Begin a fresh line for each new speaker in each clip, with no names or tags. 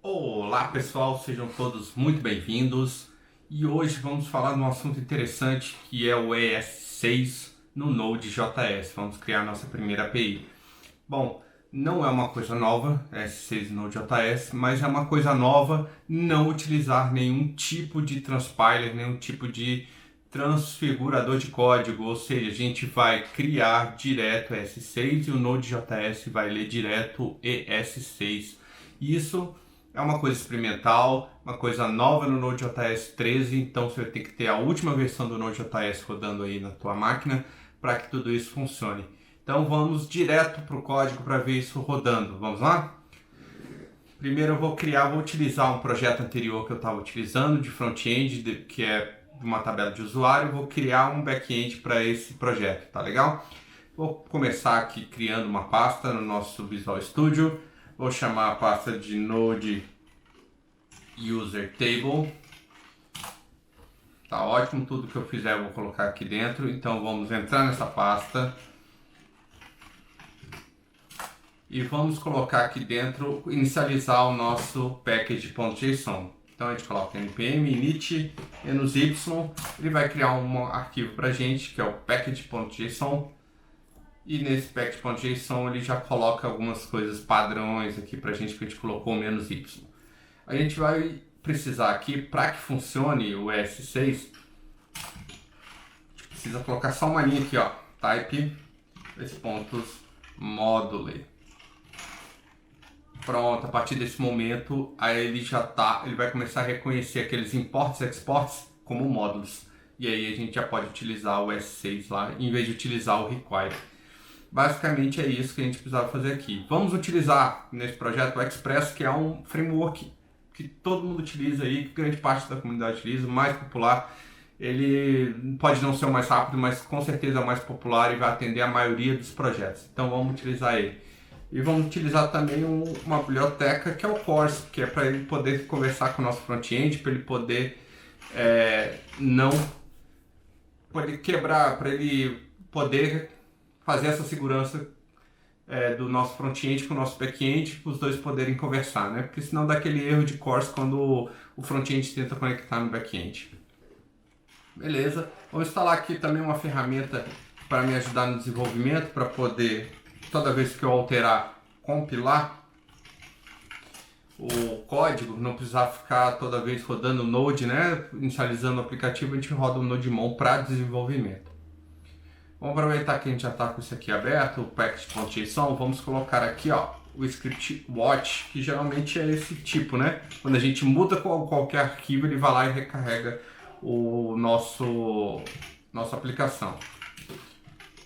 Olá pessoal, sejam todos muito bem-vindos e hoje vamos falar de um assunto interessante que é o ES6 no Node.js. Vamos criar a nossa primeira API. Bom, não é uma coisa nova, ES6 no Node.js, mas é uma coisa nova não utilizar nenhum tipo de transpiler, nenhum tipo de transfigurador de código, ou seja, a gente vai criar direto ES6 e o Node.js vai ler direto ES6. Isso é uma coisa experimental, uma coisa nova no Node.js 13, então você vai ter que ter a última versão do Node.js rodando aí na tua máquina para que tudo isso funcione. Então vamos direto para o código para ver isso rodando. Vamos lá? Primeiro eu vou utilizar um projeto anterior que eu estava utilizando de front-end, que é uma tabela de usuário. Vou criar um back-end para esse projeto, tá legal? Vou começar aqui criando uma pasta no nosso Visual Studio. Vou chamar a pasta de Node User Table. Tá ótimo, tudo que eu fizer eu vou colocar aqui dentro. Então vamos entrar nessa pasta e vamos colocar aqui dentro, inicializar o nosso package.json. Então a gente coloca npm init -y, ele vai criar um arquivo para a gente que é o package.json. E nesse package.json ele já coloca algumas coisas padrões aqui pra gente, que a gente colocou o -y. A gente vai precisar aqui, para que funcione o ES6, a gente precisa colocar só uma linha aqui, ó, type, 2 pontos, module. Pronto, a partir desse momento, aí ele vai começar a reconhecer aqueles imports e exports como módulos. E aí a gente já pode utilizar o ES6 lá, em vez de utilizar o require. Basicamente é isso que a gente precisava fazer aqui. Vamos utilizar nesse projeto o Express, que é um framework que todo mundo utiliza aí, que grande parte da comunidade utiliza, o mais popular. Ele pode não ser o mais rápido, mas com certeza é o mais popular e vai atender a maioria dos projetos. Então vamos utilizar ele. E vamos utilizar também uma biblioteca que é o Course, que é para ele poder conversar com o nosso front-end, para ele poder não poder quebrar, para ele poder fazer essa segurança do nosso front-end com o nosso back-end, para os dois poderem conversar, né? Porque senão dá aquele erro de course quando o front-end tenta conectar no back-end. Beleza, vou instalar aqui também uma ferramenta para me ajudar no desenvolvimento, para poder, toda vez que eu alterar, compilar o código, não precisar ficar toda vez rodando o Node, né? Inicializando o aplicativo, a gente roda o Nodemon para desenvolvimento. Vamos aproveitar que a gente já está com isso aqui aberto, o package.json, vamos colocar aqui, ó, o script watch, que geralmente é esse tipo, né? Quando a gente muda qualquer arquivo, ele vai lá e recarrega nossa aplicação.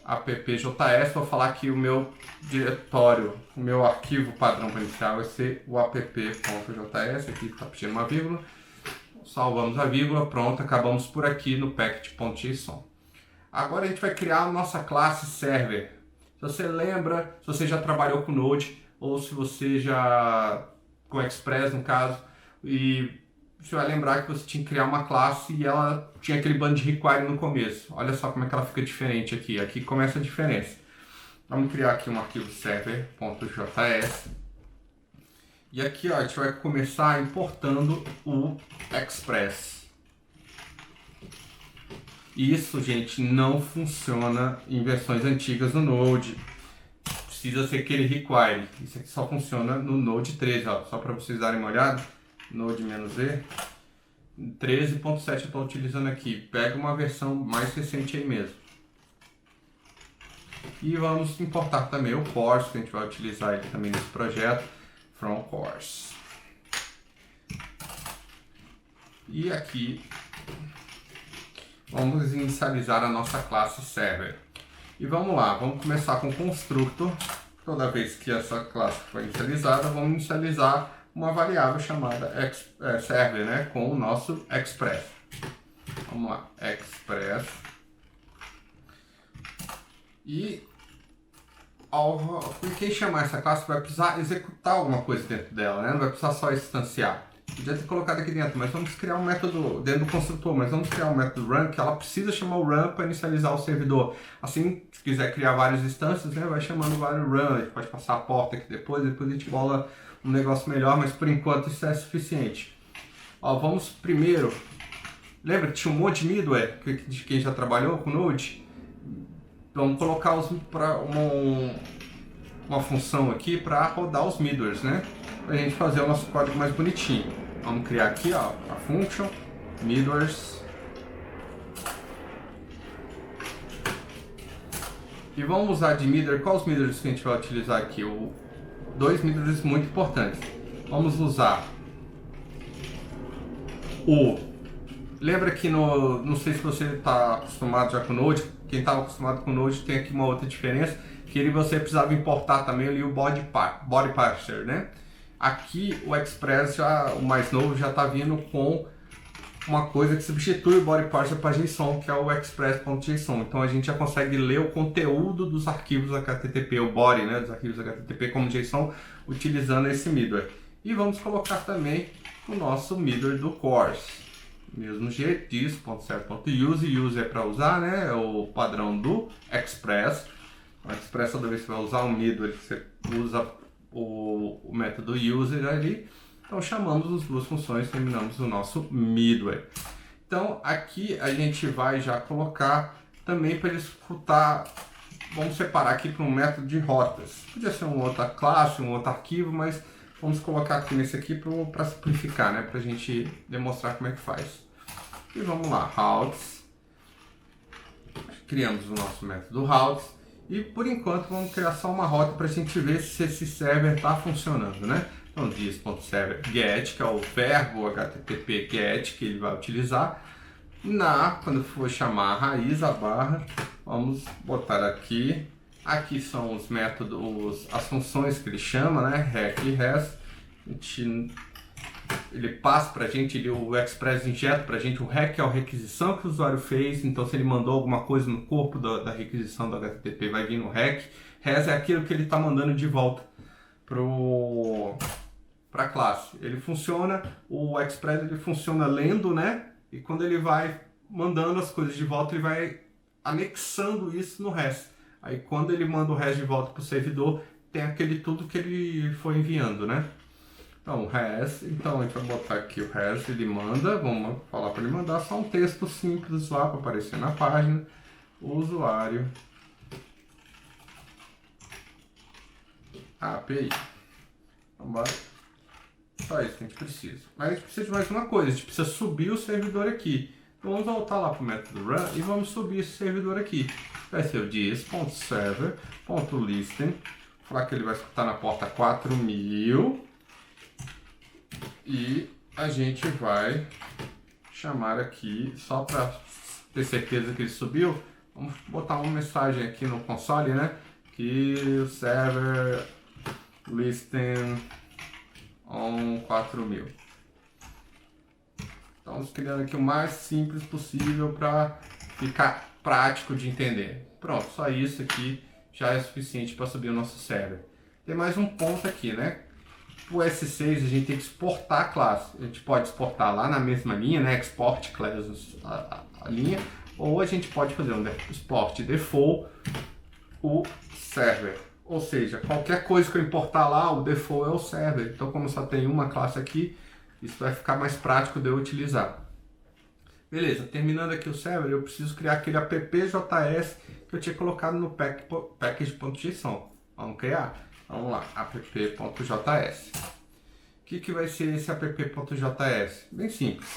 app.js, vou falar que o meu diretório, o meu arquivo padrão para iniciar vai ser o app.js, aqui está pedindo uma vírgula, salvamos a vírgula, pronto, acabamos por aqui no package.json. Agora a gente vai criar a nossa classe server. Se você lembra, se você já trabalhou com Node, ou se você já com Express no caso, e você vai lembrar que você tinha que criar uma classe e ela tinha aquele bando de require no começo. Olha só como é que ela fica diferente aqui. Aqui começa a diferença. Vamos criar aqui um arquivo server.js. E aqui ó, a gente vai começar importando o Express. Isso, gente, não funciona em versões antigas do Node. Precisa ser aquele require. Isso aqui só funciona no Node 13, ó. Só para vocês darem uma olhada. Node-E 13.7 eu estou utilizando aqui. Pega uma versão mais recente aí mesmo. E vamos importar também o course, que a gente vai utilizar ele também nesse projeto. From course. E aqui vamos inicializar a nossa classe server. E vamos lá, vamos começar com o constructor. Toda vez que essa classe foi inicializada, vamos inicializar uma variável chamada server, né, com o nosso express. Vamos lá, express. E quem chamar essa classe vai precisar executar alguma coisa dentro dela, né? Não vai precisar só instanciar. Podia ter colocado aqui dentro, mas vamos criar um método dentro do construtor, mas vamos criar um método run, que ela precisa chamar o run para inicializar o servidor. Assim, se quiser criar várias instâncias, né, vai chamando vários run, a gente pode passar a porta aqui depois a gente bola um negócio melhor, mas por enquanto isso é suficiente. Ó, vamos primeiro, lembra que tinha um monte de middleware de quem já trabalhou com Node? Vamos colocar uma função aqui para rodar os middlewares, né? Para a gente fazer o nosso código mais bonitinho. Vamos criar aqui, ó, a function middlewares. E vamos usar de middleware. Quais os middlewares que a gente vai utilizar aqui? Dois middlewares muito importantes. Vamos usar lembra que não sei se você está acostumado já com Node. Quem estava acostumado com Node tem aqui uma outra diferença, que você precisava importar também ali o body parser, né? Aqui o Express, o mais novo, já está vindo com uma coisa que substitui o body parser para JSON, que é o express.json. Então a gente já consegue ler o conteúdo dos arquivos HTTP, o body, né, dos arquivos HTTP como JSON, utilizando esse middleware. E vamos colocar também o nosso middleware do course. Mesmo jeito, diz.serve.use, use é para usar, né, é o padrão do Express. O Express, toda vez que você vai usar um middleware, você usa o método user ali. Então chamamos as duas funções, terminamos o nosso middleware. Então aqui a gente vai já colocar também para ele escutar. Vamos separar aqui para um método de rotas. Podia ser uma outra classe, um outro arquivo, mas vamos colocar aqui nesse aqui para simplificar, né? Para a gente demonstrar como é que faz. E vamos lá, routes. Criamos o nosso método routes. E por enquanto vamos criar só uma rota para a gente ver se esse server está funcionando, né? Então diz.server get, que é o verbo HTTP get que ele vai utilizar. Quando for chamar a raiz, a barra, vamos botar aqui. Aqui são os métodos, as funções que ele chama, né? Rec e res. Ele passa para a gente, o Express injeta para a gente. O rec é a requisição que o usuário fez. Então se ele mandou alguma coisa no corpo da requisição do HTTP, vai vir no rec. Res é aquilo que ele está mandando de volta para a classe. Ele funciona, o Express ele funciona lendo, né? E quando ele vai mandando as coisas de volta, ele vai anexando isso no res. Aí quando ele manda o res de volta para o servidor, tem aquele tudo que ele foi enviando, né? Então, res, então a gente vai botar aqui o res, ele manda, vamos falar para ele mandar só um texto simples lá para aparecer na página. O usuário API. Então, só isso que a gente precisa. Mas a gente precisa de mais uma coisa, a gente precisa subir o servidor aqui. Então vamos voltar lá para o método run e vamos subir esse servidor aqui. Vai ser o diz.server.listen. Falar que ele vai escutar na porta 4000. E a gente vai chamar aqui, só para ter certeza que ele subiu, vamos botar uma mensagem aqui no console, né? Que o server listen on 4000. Estamos criando aqui o mais simples possível para ficar prático de entender. Pronto, só isso aqui já é suficiente para subir o nosso server. Tem mais um ponto aqui, né? O S6 a gente tem que exportar a classe. A gente pode exportar lá na mesma linha, né? Export classes a linha, ou a gente pode fazer um export default o server. Ou seja, qualquer coisa que eu importar lá, o default é o server. Então, como só tem uma classe aqui, isso vai ficar mais prático de eu utilizar. Beleza, terminando aqui o server, eu preciso criar aquele app.js que eu tinha colocado no package.json. Vamos criar? Vamos lá, app.js. O que vai ser esse app.js? Bem simples.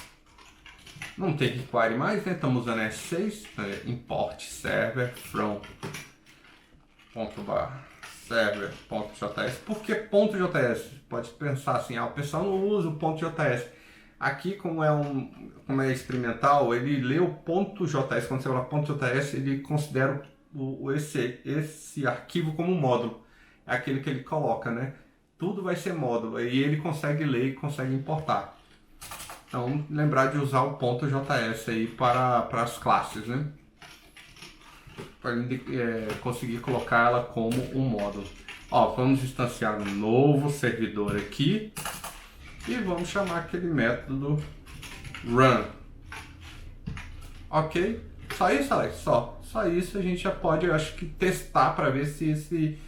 Não tem que query mais, né? Estamos usando S6, import server from server.js. Por que .js? Pode pensar assim, o pessoal não usa o .js. Aqui, como é experimental, ele lê o .js. Quando você fala .js, ele considera esse arquivo como um módulo. É aquele que ele coloca, né? Tudo vai ser módulo e ele consegue ler e consegue importar. Então, lembrar de usar o .js aí para as classes, né? Para conseguir colocar ela como um módulo. Ó, vamos instanciar um novo servidor aqui e vamos chamar aquele método run. Ok? Só isso, Alex? Só isso a gente já pode, eu acho que testar para ver se esse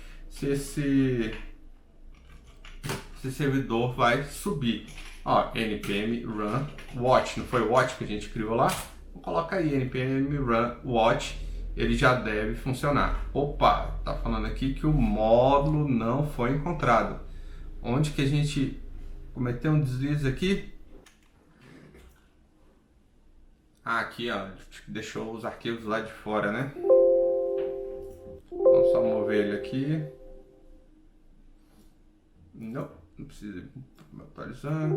esse servidor vai subir. Ó, npm run watch, não foi o watch que a gente criou lá? Coloca aí npm run watch, ele já deve funcionar. Opa, tá falando aqui que o módulo não foi encontrado. Onde que a gente cometeu um deslize aqui? Ah, aqui ó, deixou os arquivos lá de fora, né? Vamos só mover ele aqui. Não precisa atualizar.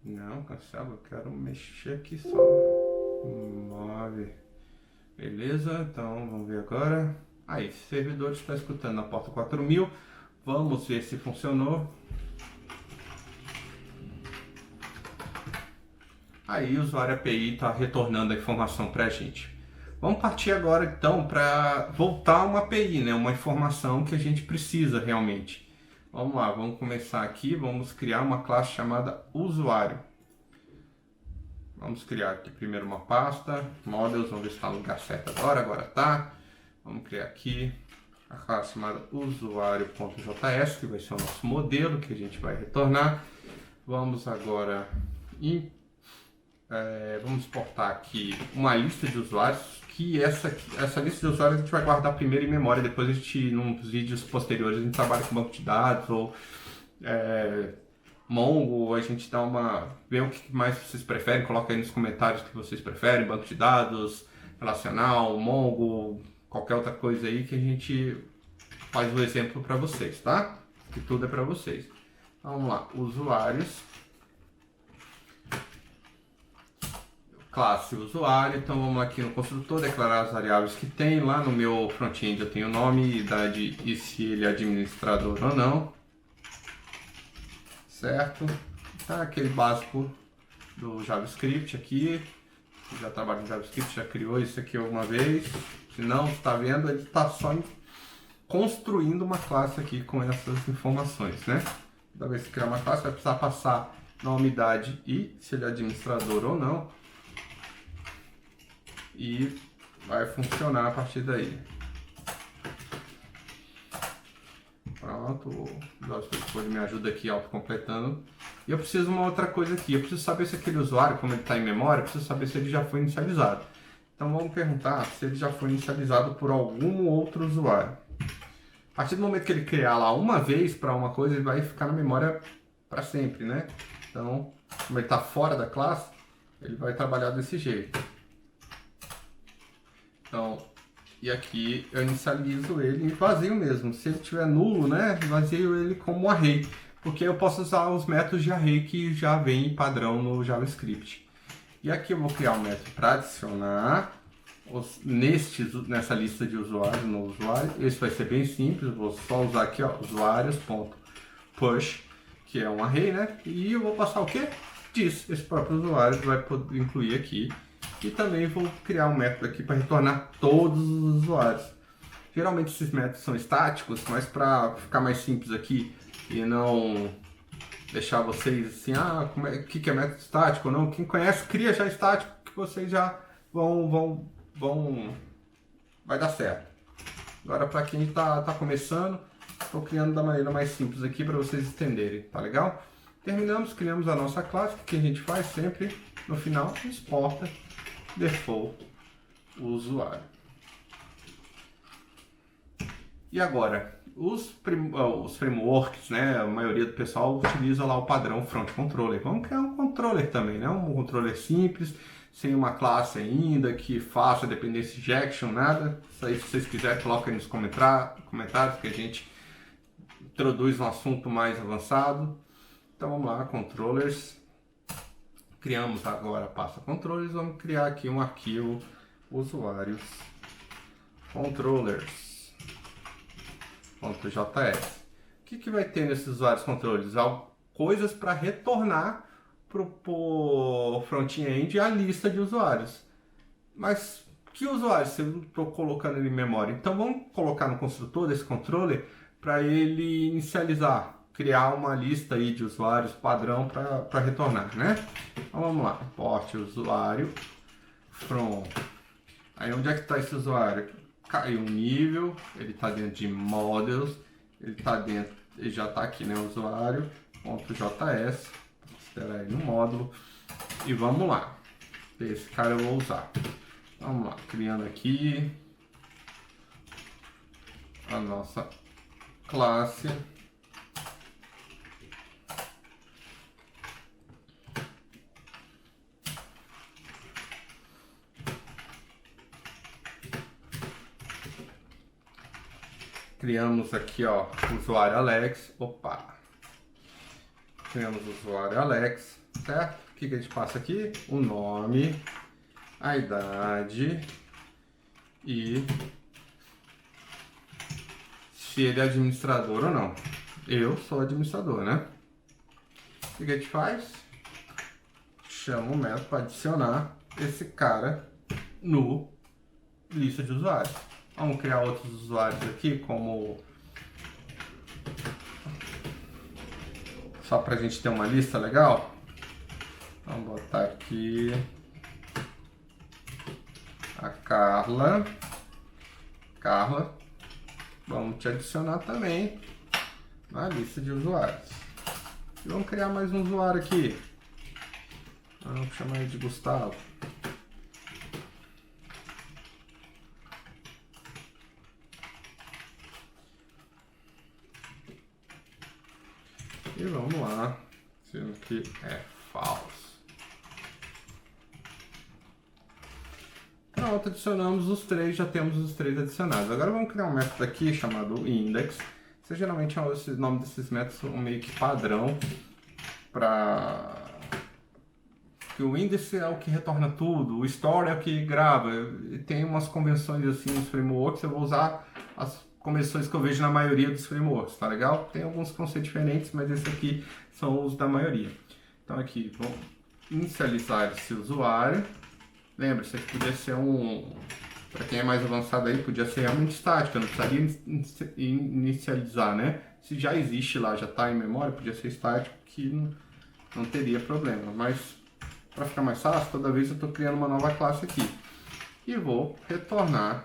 Não, cancela, eu quero mexer aqui só. Move. Beleza, então vamos ver agora. Aí, servidor está escutando na porta 4000. Vamos ver se funcionou. Aí o usuário API está retornando a informação para a gente. Vamos partir agora então para voltar uma API, né? Uma informação que a gente precisa realmente. Vamos lá, vamos começar aqui, vamos criar uma classe chamada usuário. Vamos criar aqui primeiro uma pasta, models, vamos ver se está no lugar certo agora tá. Vamos criar aqui a classe chamada usuário.js, que vai ser o nosso modelo que a gente vai retornar. Vamos agora vamos exportar aqui uma lista de usuários, que essa lista de usuários a gente vai guardar primeiro em memória, depois a gente, nos vídeos posteriores, a gente trabalha com banco de dados ou Mongo, a gente dá vê o que mais vocês preferem, coloca aí nos comentários o que vocês preferem, banco de dados, relacional, Mongo, qualquer outra coisa aí que a gente faz o exemplo para vocês, tá? Que tudo é para vocês. Vamos lá, usuários. Classe usuário, então vamos aqui no construtor, declarar as variáveis que tem. Lá no meu front-end eu tenho nome, idade e se ele é administrador ou não. Certo? Tá, aquele básico do JavaScript aqui. Já trabalha com JavaScript, já criou isso aqui alguma vez. Se não, está vendo, ele está só construindo uma classe aqui com essas informações, né? Toda vez que criar uma classe vai precisar passar nome, idade e se ele é administrador ou não. E vai funcionar a partir daí. Pronto, o JavaScript me ajuda aqui autocompletando. E eu preciso de uma outra coisa aqui. Eu preciso saber se aquele usuário, como ele está em memória, eu preciso saber se ele já foi inicializado. Então vamos perguntar se ele já foi inicializado por algum outro usuário. A partir do momento que ele criar lá uma vez para uma coisa, ele vai ficar na memória para sempre, né? Então, como ele está fora da classe, ele vai trabalhar desse jeito. Então, e aqui eu inicializo ele vazio mesmo. Se ele tiver nulo, né, vazio ele como array, porque eu posso usar os métodos de array que já vem padrão no JavaScript. E aqui eu vou criar um método para adicionar nessa lista de usuários, no usuário. Esse vai ser bem simples, eu vou só usar aqui, ó, usuários.push, que é um array, né? E eu vou passar o quê? Diz, esse próprio usuário vai poder incluir aqui. E também vou criar um método aqui para retornar todos os usuários. Geralmente esses métodos são estáticos, mas para ficar mais simples aqui e não deixar vocês assim, o que é método estático ou não, quem conhece, cria já estático, que vocês já vai dar certo. Agora para quem está começando, estou criando da maneira mais simples aqui para vocês entenderem, tá legal? Terminamos, criamos a nossa classe, o que a gente faz sempre no final, exporta default usuário. E agora, os frameworks, né, a maioria do pessoal utiliza lá o padrão front controller. Vamos criar um controller também, né, um controller simples, sem uma classe ainda, que faça dependência injection, nada. Isso aí, se vocês quiserem, coloca aí nos comentários que a gente introduz um assunto mais avançado. Então vamos lá, controllers. Criamos agora a pasta controllers, vamos criar aqui um arquivo usuários controllers.js. O que vai ter nesses usuários controllers? Coisas para retornar para o front-end a lista de usuários. Mas que usuários se eu estou colocando ele em memória? Então vamos colocar no construtor desse controller para ele inicializar, criar uma lista aí de usuários padrão para retornar, né? Então vamos lá, import usuário from. Aí onde é que está esse usuário? Caiu um nível, ele está dentro de models ele tá dentro, ele já tá aqui, né? Usuário.js, esperar ele no módulo e vamos lá. Esse cara eu vou usar. Vamos lá, criando aqui a nossa classe. Criamos aqui, ó, usuário Alex. Opa! Criamos o usuário Alex, certo? O que a gente passa aqui? O nome, a idade e se ele é administrador ou não. Eu sou administrador, né? O que a gente faz? Chama o método para adicionar esse cara no lista de usuários. Vamos criar outros usuários aqui, como só para a gente ter uma lista legal. Vamos botar aqui a Carla. Carla, vamos te adicionar também na lista de usuários. E vamos criar mais um usuário aqui. Vamos chamar ele de Gustavo. E vamos lá, sendo que é falso. Pronto, adicionamos os três, já temos os três adicionados. Agora vamos criar um método aqui chamado index. Geralmente o nome desses métodos são meio que padrão para que o índice é o que retorna tudo, o store é o que grava. Tem umas convenções assim nos frameworks, eu vou usar as convenções que eu vejo na maioria dos frameworks, tá legal? Tem alguns que vão ser diferentes, mas esse aqui são os da maioria. Então aqui, vamos inicializar esse usuário. Lembra, isso aqui podia ser para quem é mais avançado aí, podia ser realmente estático, não precisaria inicializar, né? Se já existe lá, já está em memória, podia ser estático, que não teria problema. Mas para ficar mais fácil, toda vez eu estou criando uma nova classe aqui. E vou retornar,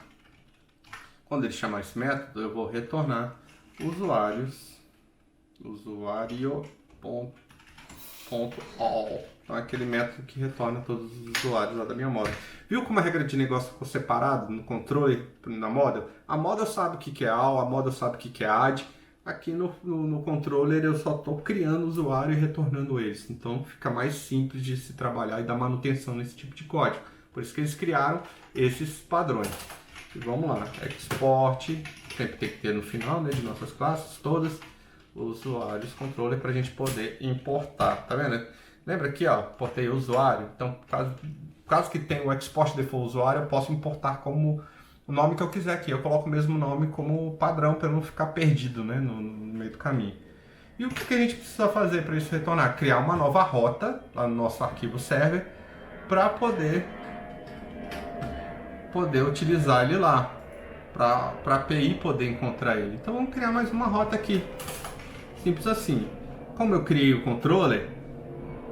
quando ele chamar esse método, eu vou retornar usuário.all. Então é aquele método que retorna todos os usuários lá da minha model. Viu como a regra de negócio ficou separado no controle na model? A model sabe o que é all, a model sabe o que é add. Aqui no controller eu só estou criando o usuário e retornando eles. Então fica mais simples de se trabalhar e dar manutenção nesse tipo de código. Por isso que eles criaram esses padrões. E vamos lá, export, sempre tem que ter no final, né, de nossas classes todas, usuários, controller, para a gente poder importar, tá vendo? Lembra aqui, ó, importei o usuário, então caso que tenha o export default usuário, eu posso importar como o nome que eu quiser aqui, eu coloco o mesmo nome como padrão para não ficar perdido, né, no meio do caminho. E o que a gente precisa fazer para isso retornar? Criar uma nova rota lá no nosso arquivo server para poder utilizar ele lá, para a API poder encontrar ele. Então vamos criar mais uma rota aqui, simples assim. Como eu criei o controller,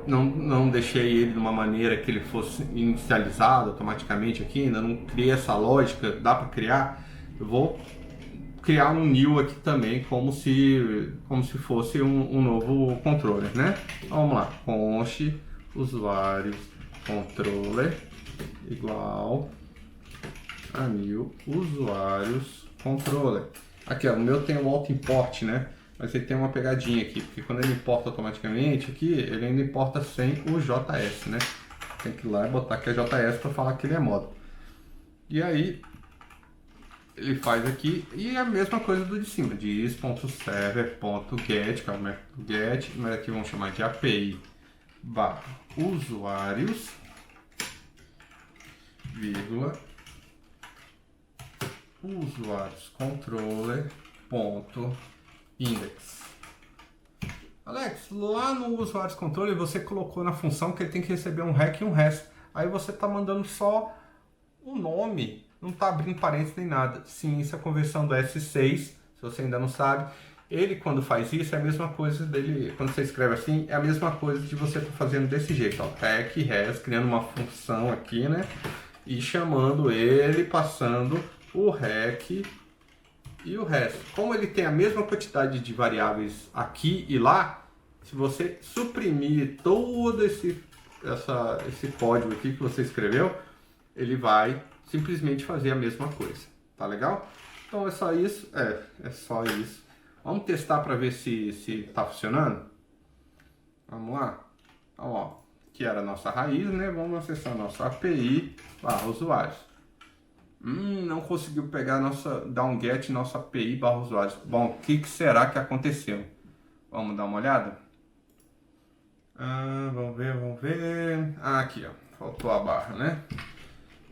não deixei ele de uma maneira que ele fosse inicializado automaticamente aqui, ainda não criei essa lógica, dá para criar, eu vou criar um new aqui também, como se fosse um novo controller, né? Vamos lá, const usuários controller igual a new usuários controller. Aqui, ó, o meu tem o auto import, né? Mas ele tem uma pegadinha aqui, porque quando ele importa automaticamente aqui, ele ainda importa sem o JS, né? Tem que ir lá e botar aqui a JS para falar que ele é módulo. E aí ele faz aqui, e a mesma coisa do de cima, dis.server.get, que é o método get, mas aqui vamos chamar de API usuários, vírgula, usuários controller ponto index. Alex, lá no usuários controller você colocou na função que ele tem que receber um REC e um REST. Aí você está mandando só o nome, não está abrindo parênteses nem nada. Sim, isso é a conversão do S6, se você ainda não sabe. Ele, quando faz isso, é a mesma coisa dele, quando você escreve assim, é a mesma coisa de você estar fazendo desse jeito, ó, REC e REST, criando uma função aqui, né? E chamando ele, passando o REC E o resto, como ele tem a mesma quantidade de variáveis aqui e lá, se você suprimir todo esse código aqui que você escreveu, ele vai simplesmente fazer a mesma coisa. Tá legal? Então é só isso. É só isso. Vamos testar para ver se está funcionando? Vamos lá? Então, ó, que era a nossa raiz, né? Vamos acessar a nossa API /usuários. Não conseguiu pegar dar um get nossa API /usuários. Bom, o que será que aconteceu? Vamos dar uma olhada? Vamos ver. Aqui, ó. Faltou a barra, né?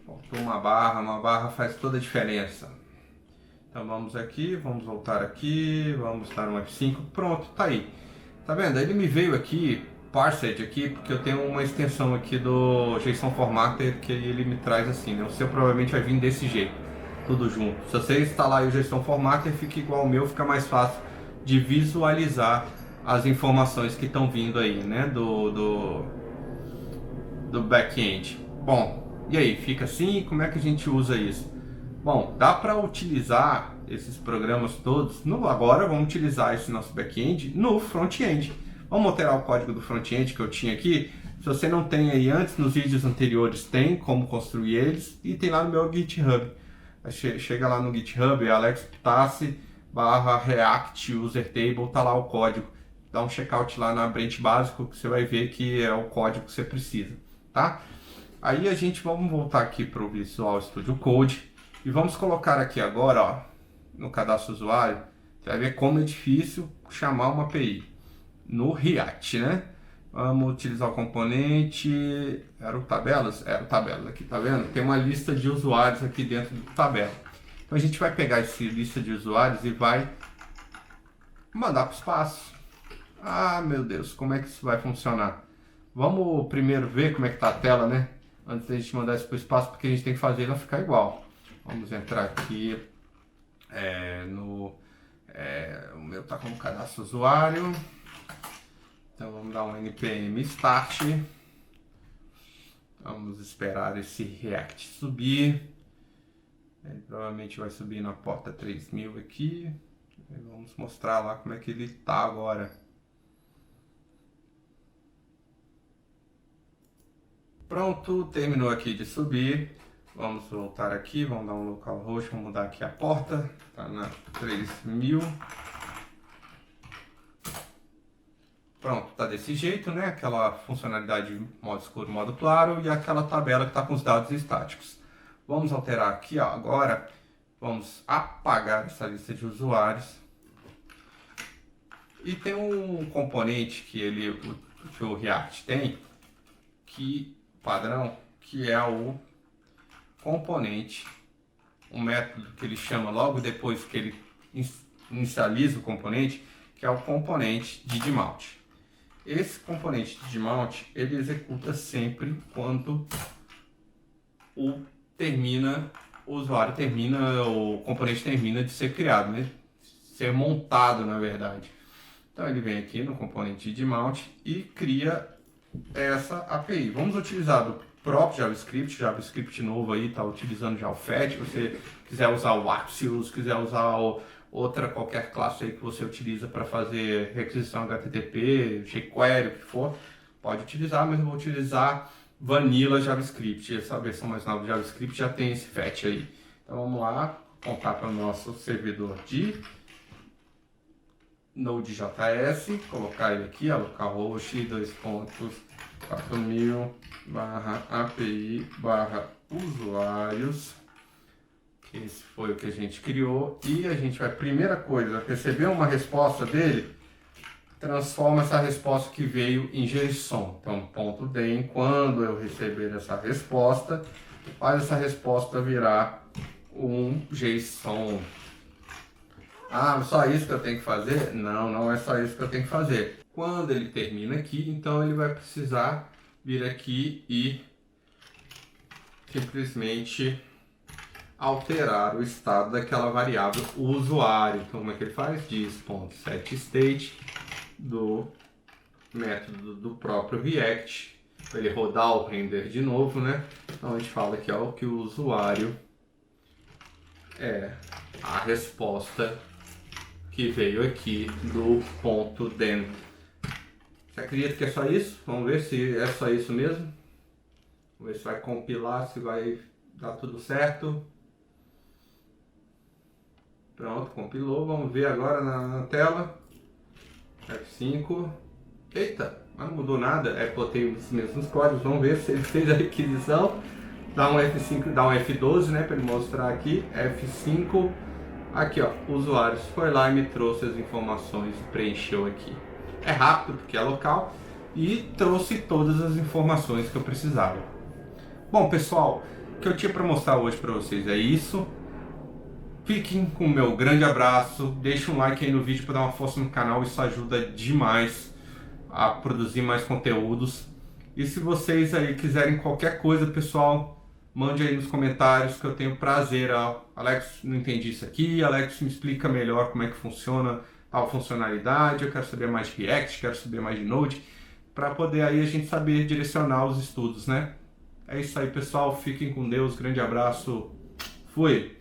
Faltou uma barra faz toda a diferença. Então vamos aqui, vamos voltar aqui, vamos dar um F5, pronto, tá aí. Tá vendo? Ele me veio aqui, parsed aqui, porque eu tenho uma extensão aqui do JSON Formatter que ele me traz assim, né? O seu provavelmente vai vir desse jeito, tudo junto. Se você instalar aí o JSON Formatter, fica igual ao meu, fica mais fácil de visualizar as informações que estão vindo aí, né? Do back-end. Bom, e aí, fica assim? Como é que a gente usa isso? Bom, dá para utilizar esses programas todos. Agora vamos utilizar esse nosso back-end no front-end. Vamos alterar o código do front-end que eu tinha aqui. Se você não tem aí antes, nos vídeos anteriores tem como construir eles. E tem lá no meu GitHub. Chega lá no GitHub, alexptassi/react user table, tá lá o código. Dá um checkout lá na branch básico que você vai ver que é o código que você precisa, tá? Aí vamos voltar aqui para o Visual Studio Code e vamos colocar aqui agora, ó, no cadastro usuário, você vai ver como é difícil chamar uma API no React, né? Vamos utilizar o componente, era o tabelas aqui, tá vendo? Tem uma lista de usuários aqui dentro do tabela. Então a gente vai pegar essa lista de usuários e vai mandar para o espaço. Ah, meu Deus, como é que isso vai funcionar? Vamos primeiro ver como é que tá a tela, né? Antes da gente mandar isso para o espaço, porque a gente tem que fazer ela ficar igual. Vamos entrar aqui o meu tá como cadastro usuário. Então vamos dar um npm start. Vamos esperar esse React subir. Ele provavelmente vai subir na porta 3000 aqui. Vamos mostrar lá como é que ele tá agora. Pronto, terminou aqui de subir. Vamos voltar aqui, vamos dar um localhost, vamos mudar aqui a porta, tá na 3000. Pronto, tá desse jeito, né? Aquela funcionalidade modo escuro, modo claro e aquela tabela que está com os dados estáticos. Vamos alterar aqui, ó, agora vamos apagar essa lista de usuários. E tem um componente que o React tem, padrão, que é o componente, um método que ele chama logo depois que ele inicializa o componente, que é o componente didmount. Esse componente didmount, ele executa sempre quando o componente termina de ser criado, né? Ser montado, na verdade. Então ele vem aqui no componente didmount e cria essa API. Vamos utilizar do próprio JavaScript novo aí, está utilizando já o Fetch. Se você quiser usar o Axios, quiser usar qualquer classe aí que você utiliza para fazer requisição HTTP, jQuery, o que for, pode utilizar, mas eu vou utilizar Vanilla JavaScript. Essa versão mais nova do JavaScript já tem esse Fetch aí. Então vamos lá, apontar para o nosso servidor de Node.js, colocar ele aqui, localhost 2.4000/API/usuários. Esse foi o que a gente criou. E a gente vai, primeira coisa, receber uma resposta dele, transforma essa resposta que veio em JSON. Então, .dem, quando eu receber essa resposta, faz essa resposta virar um JSON. Ah, só isso que eu tenho que fazer? Não, não é só isso que eu tenho que fazer. Quando ele termina aqui, então ele vai precisar vir aqui e simplesmente alterar o estado daquela variável usuário. Então, como é que ele faz? Diz.setState do método do próprio React, para ele rodar o render de novo, né? Então a gente fala aqui, ó, que o usuário é a resposta que veio aqui do ponto .den. Você acredita que é só isso? Vamos ver se é só isso mesmo. Vamos ver se vai compilar, se vai dar tudo certo. Pronto, compilou. Vamos ver agora na tela. F5. Eita, mas não mudou nada. É, botei os mesmos códigos. Vamos ver se ele fez a requisição. Dá um F5, dá um F12, né, para ele mostrar aqui. F5. Aqui, ó, usuários foi lá e me trouxe as informações, preencheu aqui. É rápido porque é local e trouxe todas as informações que eu precisava. Bom, pessoal, o que eu tinha para mostrar hoje para vocês é isso. Fiquem com o meu grande abraço, deixe um like aí no vídeo para dar uma força no canal, isso ajuda demais a produzir mais conteúdos. E se vocês aí quiserem qualquer coisa, pessoal, mande aí nos comentários que eu tenho prazer. Alex, não entendi isso aqui, Alex, me explica melhor como é que funciona tal funcionalidade, eu quero saber mais de React, quero saber mais de Node, para poder aí a gente saber direcionar os estudos, né? É isso aí, pessoal, fiquem com Deus, grande abraço, fui!